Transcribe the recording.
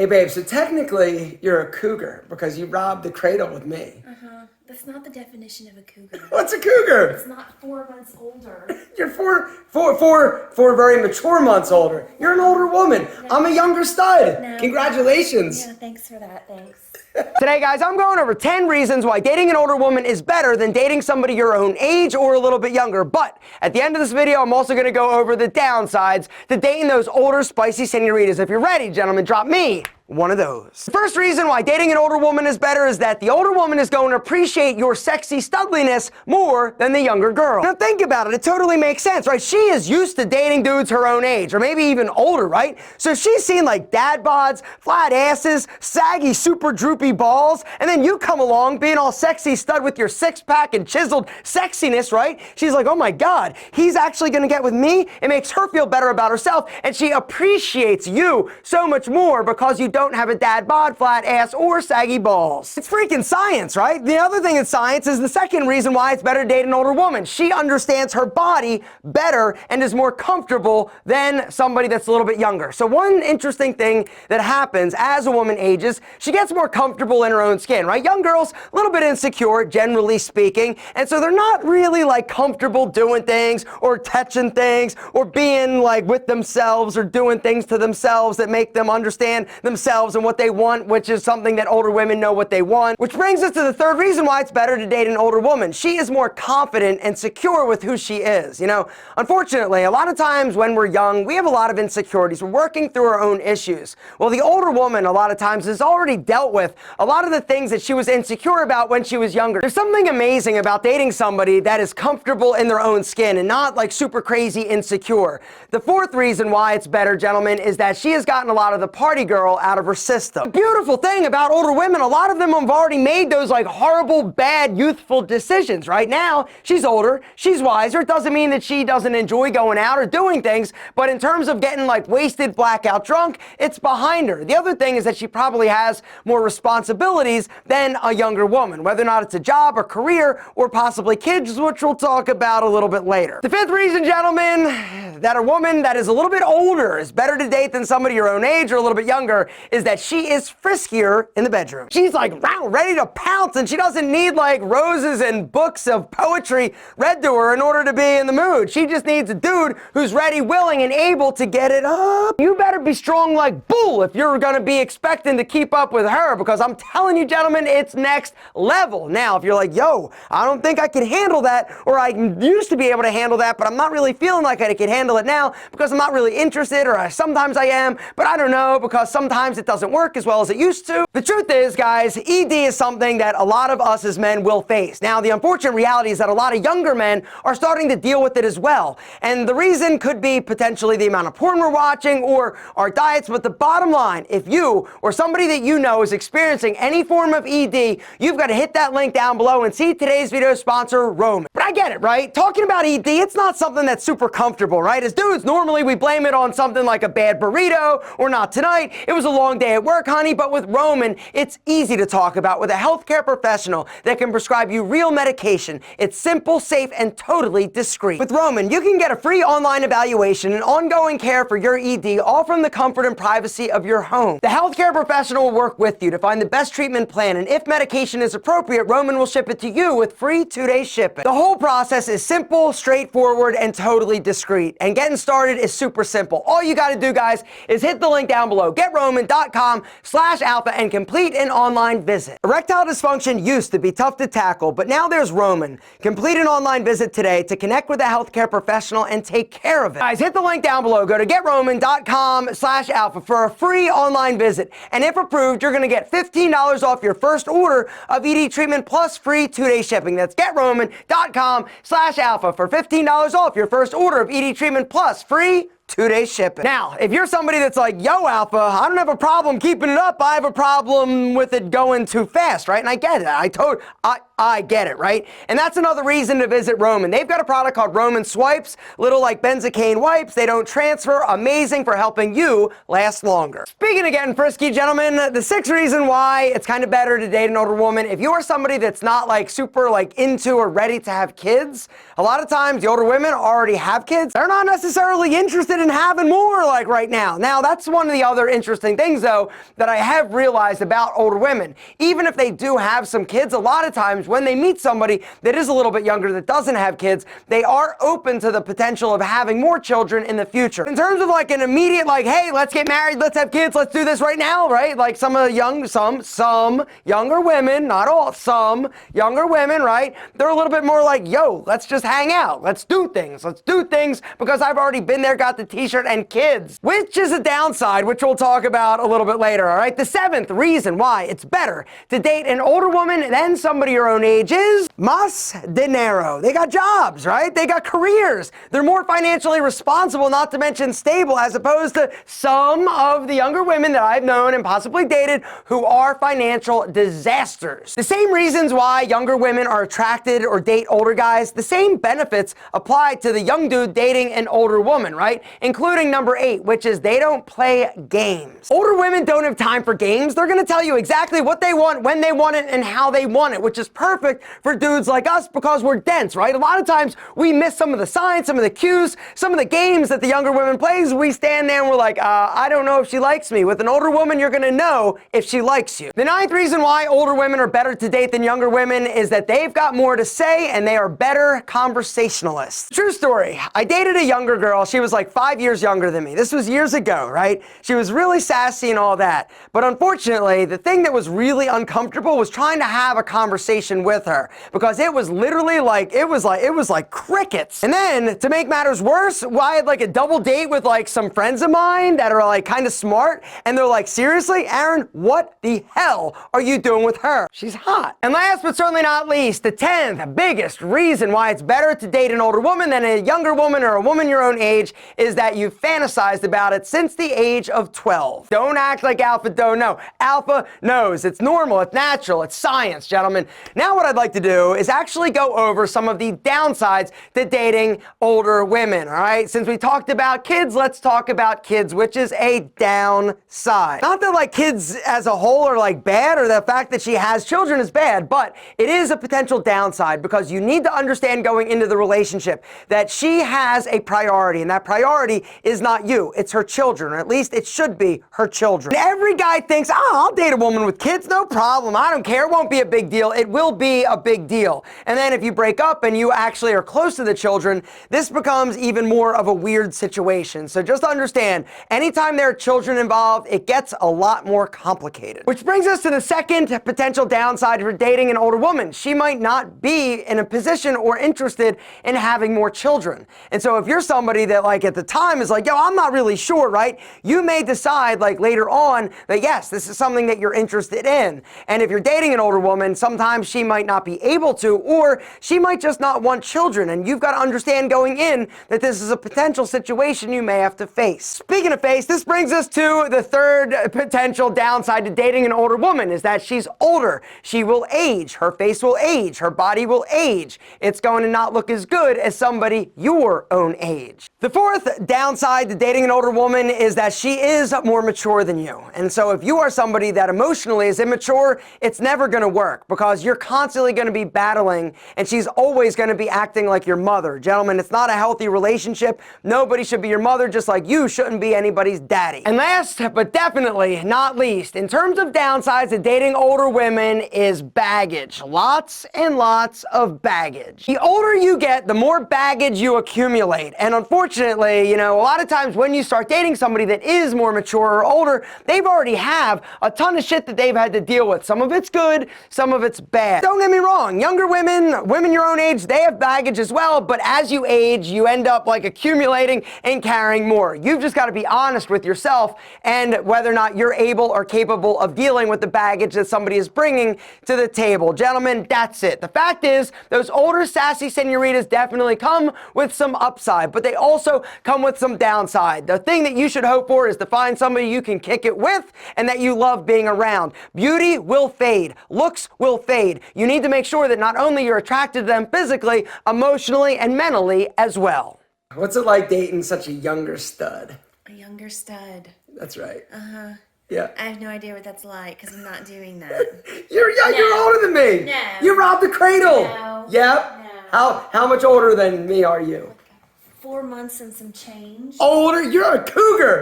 Hey babe, so technically you're a cougar because you robbed the cradle with me. That's not the definition of a cougar. What's a cougar? It's not 4 months older. You're four very mature months older. You're an older woman. No. I'm a younger stud. No. Congratulations. Yeah, thanks for that, thanks. Today, guys, I'm going over 10 reasons why dating an older woman is better than dating somebody your own age or a little bit younger. But at the end of this video, I'm also going to go over the downsides to dating those older, spicy senoritas. If you're ready, gentlemen, drop me one of those. The first reason why dating an older woman is better is that the older woman is going to appreciate your sexy studliness more than the younger girl. Now think about it, it totally makes sense, right? She is used to dating dudes her own age, or maybe even older, right? So she's seen like dad bods, flat asses, saggy, super droopy balls, and then you come along being all sexy stud with your six-pack and chiseled sexiness, right? She's like, oh my God, he's actually gonna get with me. It makes her feel better about herself, and she appreciates you so much more because you don't have a dad bod, flat ass, or saggy balls. It's freaking science, right? The other thing in science is the second reason why it's better to date an older woman. She understands her body better and is more comfortable than somebody that's a little bit younger. So one interesting thing that happens as a woman ages, she gets more comfortable in her own skin, right? Young girls, a little bit insecure, generally speaking, and so they're not really like comfortable doing things or touching things or being like with themselves or doing things to themselves that make them understand themselves and what they want, which is something that older women know what they want. Which brings us to the third reason why it's better to date an older woman. She is more confident and secure with who she is. You know, unfortunately, a lot of times when we're young, we have a lot of insecurities. We're working through our own issues. Well, the older woman, a lot of times, has already dealt with a lot of the things that she was insecure about when she was younger. There's something amazing about dating somebody that is comfortable in their own skin and not like super crazy insecure. The fourth reason why it's better, gentlemen, is that she has gotten a lot of the party girl out of her system. The beautiful thing about older women, a lot of them have already made those like horrible, bad, youthful decisions. Right now, she's older, she's wiser. It doesn't mean that she doesn't enjoy going out or doing things, but in terms of getting like wasted, blackout drunk, it's behind her. The other thing is that she probably has more responsibilities than a younger woman, whether or not it's a job or career or possibly kids, which we'll talk about a little bit later. The fifth reason, gentlemen, that a woman that is a little bit older is better to date than somebody your own age or a little bit younger is that she is friskier in the bedroom. She's like ready to pounce, and she doesn't need like roses and books of poetry read to her in order to be in the mood. She just needs a dude who's ready, willing, and able to get it up. You better be strong like bull if you're gonna be expecting to keep up with her, because I'm telling you, gentlemen, it's next level. Now, if you're like, yo, I don't think I can handle that, or I used to be able to handle that, but I'm not really feeling like I can handle it now because I'm not really interested, or sometimes I am, but I don't know, because sometimes it doesn't work as well as it used to. The truth is, guys, ED is something that a lot of us as men will face. Now, the unfortunate reality is that a lot of younger men are starting to deal with it as well. And the reason could be potentially the amount of porn we're watching or our diets, but the bottom line, if you or somebody that you know is experiencing any form of ED, you've got to hit that link down below and see today's video sponsor, Roman. But I get it, right? Talking about ED, it's not something that's super comfortable, right? As dudes, normally we blame it on something like a bad burrito or not tonight. It was a long day at work, honey, but with Roman, it's easy to talk about with a healthcare professional that can prescribe you real medication. It's simple, safe, and totally discreet. With Roman, you can get a free online evaluation and ongoing care for your ED, all from the comfort and privacy of your home. The healthcare professional will work with you to find the best treatment plan, and if medication is appropriate, Roman will ship it to you with free 2-day shipping. The whole process is simple, straightforward, and totally discreet. And getting started is super simple. All you gotta do, guys, is hit the link down below, getroman.com/alpha, and complete an online visit. Erectile dysfunction used to be tough to tackle, but now there's Roman. Complete an online visit today to connect with a healthcare professional and take care of it. Guys, hit the link down below. Go to getroman.com/alpha for a free online visit. And if approved, you're gonna get $15 off your first order of ED treatment plus free 2-day shipping. That's getroman.com/alpha for $15 off your first order of ED treatment plus free 2-day shipping. Now, if you're somebody that's like, yo, Alpha, I don't have a problem keeping it up. I have a problem with it going too fast, right? And I get it. I get it, right? And that's another reason to visit Roman. They've got a product called Roman Swipes, little like benzocaine wipes. They don't transfer, amazing for helping you last longer. Speaking of getting frisky, gentlemen, the sixth reason why it's kind of better to date an older woman, if you are somebody that's not like super like into or ready to have kids, a lot of times the older women already have kids. They're not necessarily interested in having more like right now. Now, that's one of the other interesting things though that I have realized about older women. Even if they do have some kids, a lot of times when they meet somebody that is a little bit younger that doesn't have kids, they are open to the potential of having more children in the future. In terms of like an immediate like, hey, let's get married, let's have kids, let's do this right now, right? Like some younger women, not all, some younger women, right? They're a little bit more like, yo, let's just hang out. Let's do things because I've already been there, got the t-shirt and kids, which is a downside, which we'll talk about a little bit later, all right? The seventh reason why it's better to date an older woman than somebody your own age is más dinero. They got jobs, right? They got careers. They're more financially responsible, not to mention stable, as opposed to some of the younger women that I've known and possibly dated who are financial disasters. The same reasons why younger women are attracted or date older guys, the same benefits apply to the young dude dating an older woman, right? Including number 8, which is they don't play games. Older women don't have time for games. They're gonna tell you exactly what they want, when they want it, and how they want it, which is perfect for dudes like us because we're dense, right? A lot of times we miss some of the signs, some of the cues, some of the games that the younger women plays. We stand there and we're like, I don't know if she likes me. With an older woman, you're gonna know if she likes you. The 9th reason why older women are better to date than younger women is that they've got more to say and they are better conversationalists. True story. I dated a younger girl. She was like 5 years younger than me. This was years ago, right? She was really sassy and all that. But unfortunately, the thing that was really uncomfortable was trying to have a conversation with her because it was literally like, it was like crickets. And then to make matters worse, I had like a double date with like some friends of mine that are like kind of smart. And they're like, seriously, Aaron, what the hell are you doing with her? She's hot. And last but certainly not least, the 10th biggest reason why it's better to date an older woman than a younger woman or a woman your own age is that you've fantasized about it since the age of 12. Don't act like Alpha don't know. Alpha knows. It's normal. It's natural. It's science, gentlemen. Now what I'd like to do is actually go over some of the downsides to dating older women, all right? Since we talked about kids, let's talk about kids, which is a downside. Not that like kids as a whole are like bad or the fact that she has children is bad, but it is a potential downside because you need to understand going into the relationship that she has a priority, and that priority is not you, it's her children, or at least it should be her children. And every guy thinks, oh, I'll date a woman with kids, no problem, I don't care, it won't be a big deal. It will be a big deal. And then if you break up and you actually are close to the children, this becomes even more of a weird situation. So just understand, anytime there are children involved, it gets a lot more complicated. Which brings us to the second potential downside for dating an older woman. She might not be in a position or interested in having more children. And so if you're somebody that like at the time is like, yo, I'm not really sure, right? You may decide like later on that yes, this is something that you're interested in. And if you're dating an older woman, sometimes she might not be able to, or she might just not want children. And you've got to understand going in that this is a potential situation you may have to face. Speaking of face, this brings us to the third potential downside to dating an older woman is that she's older. She will age. Her face will age. Her body will age. It's going to not look as good as somebody your own age. The fourth downside to dating an older woman is that she is more mature than you. And so if you are somebody that emotionally is immature, it's never going to work because you're constantly going to be battling and she's always going to be acting like your mother. Gentlemen, it's not a healthy relationship. Nobody should be your mother, just like you shouldn't be anybody's daddy. And last but definitely not least, in terms of downsides to dating older women is baggage. Lots and lots of baggage. The older you get, the more baggage you accumulate. And unfortunately, a lot of times when you start dating somebody that is more mature or older, they've already have a ton of shit that they've had to deal with. Some of it's good, some of it's bad. Don't get me wrong, younger women your own age, they have baggage as well, but as you age, you end up like accumulating and carrying more. You've just got to be honest with yourself and whether or not you're able or capable of dealing with the baggage that somebody is bringing to the table. Gentlemen, that's it. The fact is, those older sassy senoritas definitely come with some upside, but they also come with some downside. The thing that you should hope for is to find somebody you can kick it with and that you love being around. Beauty will fade. Looks will fade. you need to make sure that not only you're attracted to them physically, emotionally, and mentally as well. What's it like dating such a younger stud? A younger stud. That's right. Uh-huh. Yeah. I have no idea what that's like because I'm not doing that. You're older than me. No. You robbed the cradle. No. Yep. No. How much older than me are you? 4 months and some change. Older? You're a cougar.